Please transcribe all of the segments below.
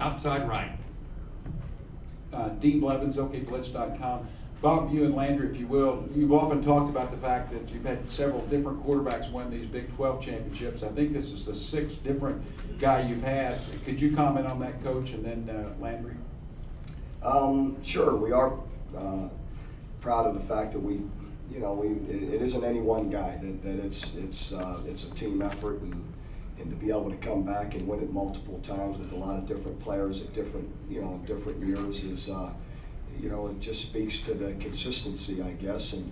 Outside right. Dean Blevins, okblitz.com. Bob, you and Landry, if you will, you've often talked about the fact that you've had several different quarterbacks win these Big 12 championships. I think this is the 6th different guy you've had. Could you comment on that, Coach, and then Landry? Sure, we are proud of the fact that it isn't any one guy, that it's a team effort, and to be able to come back and win it multiple times with a lot of different players at different years is it just speaks to the consistency, I guess, and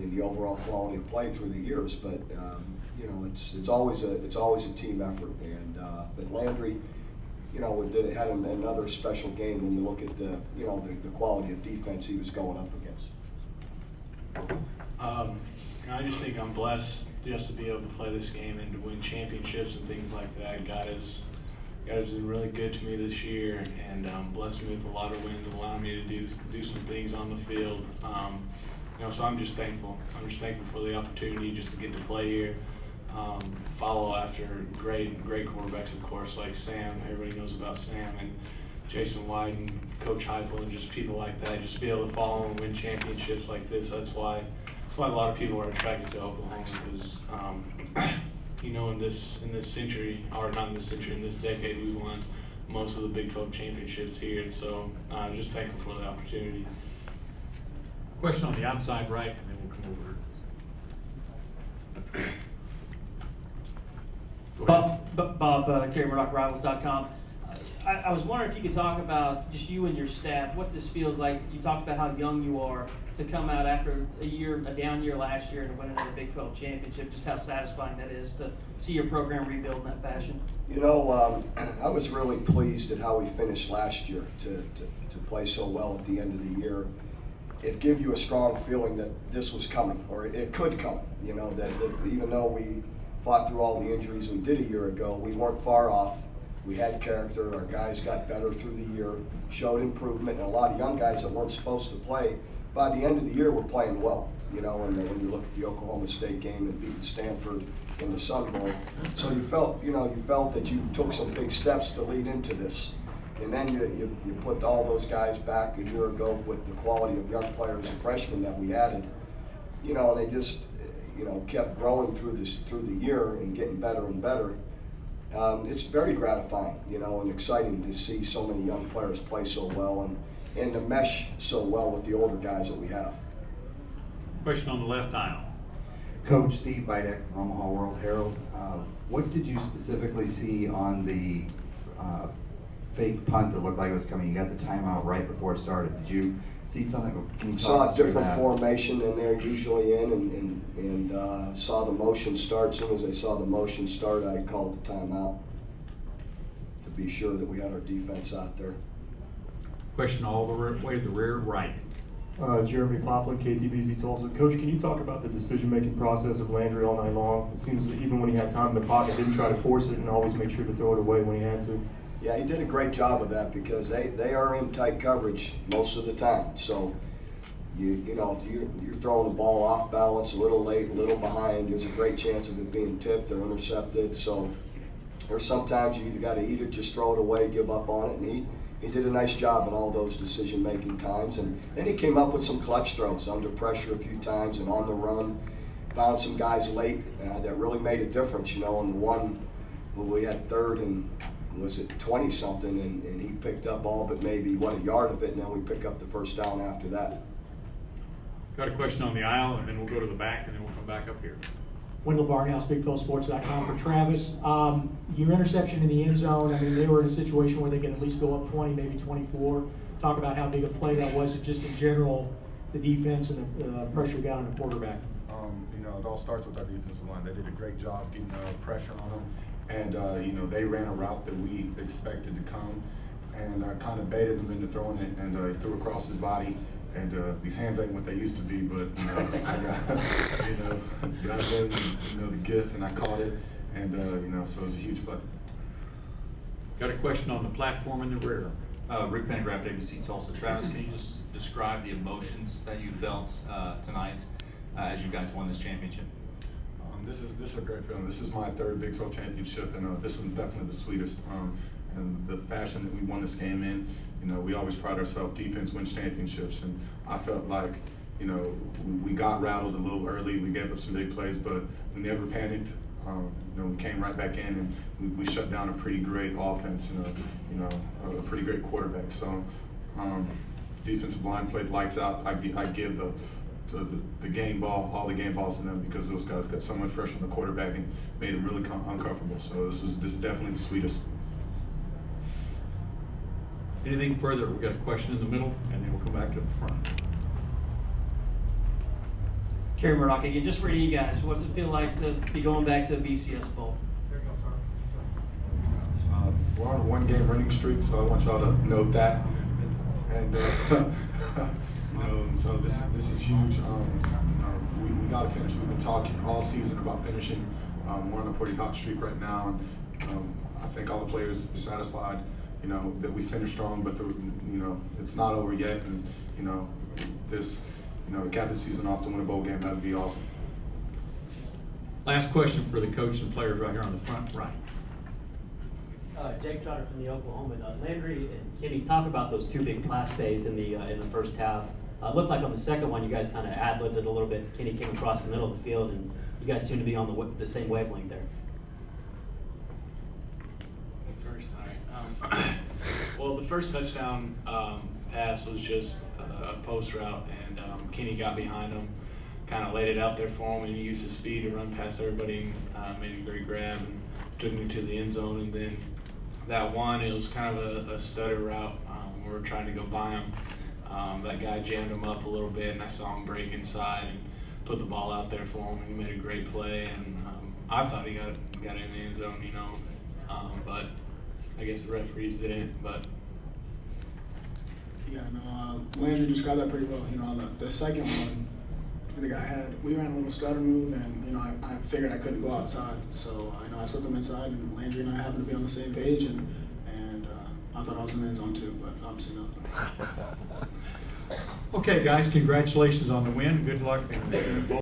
the overall quality of play through the years. But it's always a team effort, and but Landry, had another special game when you look at the quality of defense he was going up against. I just think I'm blessed just to be able to play this game and to win championships and things like that. God has been really good to me this year, and blessed me with a lot of wins and allowed me to do some things on the field. So I'm just thankful. I'm just thankful for the opportunity just to get to play here. Follow after great quarterbacks, of course, like Sam. Everybody knows about Sam, and Jason White and Coach Heupel, and just people like that. Just be able to follow and win championships like this. That's why a lot of people are attracted to Oklahoma, because in this century, or not in this century, in this decade, we won most of the Big 12 championships here, and so I'm just thankful for the opportunity. Question on the outside right, and then we'll come over. Bob, Kerry Murdoch, Rivals.com. I was wondering if you could talk about just you and your staff, what this feels like. You talked about how young you are to come out after a down year last year and win another Big 12 championship, just how satisfying that is to see your program rebuild in that fashion. I was really pleased at how we finished last year to play so well at the end of the year. It gave you a strong feeling that this was coming, or it could come, that even though we fought through all the injuries we did a year ago, we weren't far off. We had character, our guys got better through the year, showed improvement, and a lot of young guys that weren't supposed to play, by the end of the year were playing well, and when you look at the Oklahoma State game and beating Stanford in the Sun Bowl. So you felt that you took some big steps to lead into this. And then you put all those guys back a year ago with the quality of young players and freshmen that we added, and they just, kept growing through the year and getting better and better. It's very gratifying, and exciting to see so many young players play so well and to mesh so well with the older guys that we have. Question on the left aisle. Coach Steve Bidek from Omaha World Herald. What did you specifically see on the fake punt that looked like it was coming? You got the timeout right before it started. Did you see something? Can you saw a different formation than they're usually in, and saw the motion start. As soon as I saw the motion start, I called the timeout to be sure that we had our defense out there. Question all the way to the rear right. Jeremy Poplin, KTBZ Tulsa. Coach, can you talk about the decision-making process of Landry all night long? It seems that even when he had time in the pocket, didn't try to force it and always make sure to throw it away when he had to. Yeah, he did a great job of that because they are in tight coverage most of the time. So you're throwing the ball off balance, a little late, a little behind. There's a great chance of it being tipped or intercepted. So there's sometimes you either got to eat it, just throw it away, give up on it, and he did a nice job in all those decision-making times. And then he came up with some clutch throws under pressure a few times and on the run. Found some guys late that really made a difference, and the one when we had third and was it 20-something, and he picked up all but maybe a yard of it, and then we pick up the first down after that. Got a question on the aisle, and then we'll go to the back, and then we'll come back up here. Wendell Barnhouse, BigThreeSports.com for Travis. Your interception in the end zone, they were in a situation where they could at least go up 20, maybe 24. Talk about how big a play that was, and just in general, the defense and the pressure got on the quarterback. It all starts with our defensive line. They did a great job getting pressure on them. And, they ran a route that we expected to come, and kind of baited him into throwing it, and he threw across his body. And these hands ain't what they used to be, but I got, God gave me, the gift, and I caught it, and so it was a huge play. Got a question on the platform in the rear. Rick Pendergraft, ABC Tulsa. Travis, can you just describe the emotions that you felt tonight as you guys won this championship? This is a great feeling. This is my third Big 12 championship, and this one's definitely the sweetest. and the fashion that we won this game in. You know, we always pride ourselves, defense wins championships, and I felt like, you know, we got rattled a little early. We gave up some big plays, but we never panicked. You know, we came right back in and we shut down a pretty great offense and a pretty great quarterback. So defensive line played lights out. I give the game ball, all the game balls to them, because those guys got so much pressure on the quarterback and made it really uncomfortable. So this is definitely the sweetest. Anything further? We've got a question in the middle, and then we'll come back to the front. Kerry Murdoch again, just for you guys, what's it feel like to be going back to a BCS Bowl? We're on a one-game winning streak, so I want y'all to note that. And you know, so this is huge. We got to finish. We've been talking all season about finishing. We're on a pretty hot streak right now, and I think all the players are satisfied. You know, that we finished strong, but you know, it's not over yet, and you know, cap the season off to win a bowl game. That'd be awesome. Last question for the coach and players right here on the front right. Jake Trotter from the Oklahoma. Landry and Kenny, talk about those two big class days in the first half. Looked like on the second one you guys kind of ad-libbed it a little bit. Kenny came across the middle of the field, and you guys seem to be on the same wavelength there. Well, the first touchdown pass was just a post route, and Kenny got behind him, kind of laid it out there for him, and he used his speed to run past everybody and made a great grab and took me to the end zone. And then that one, it was kind of a stutter route. We were trying to go by him. That guy jammed him up a little bit, and I saw him break inside and put the ball out there for him. He made a great play, and I thought he got in the end zone, you know, but I guess the referees didn't. But yeah, no, Landry described that pretty well. You know, the second one, I think we ran a little stutter move, and you know, I figured I couldn't go outside, so you know, I slipped him inside, and Landry and I happened to be on the same page, and I thought I was in the end zone too, but obviously not. Okay, guys, congratulations on the win. Good luck in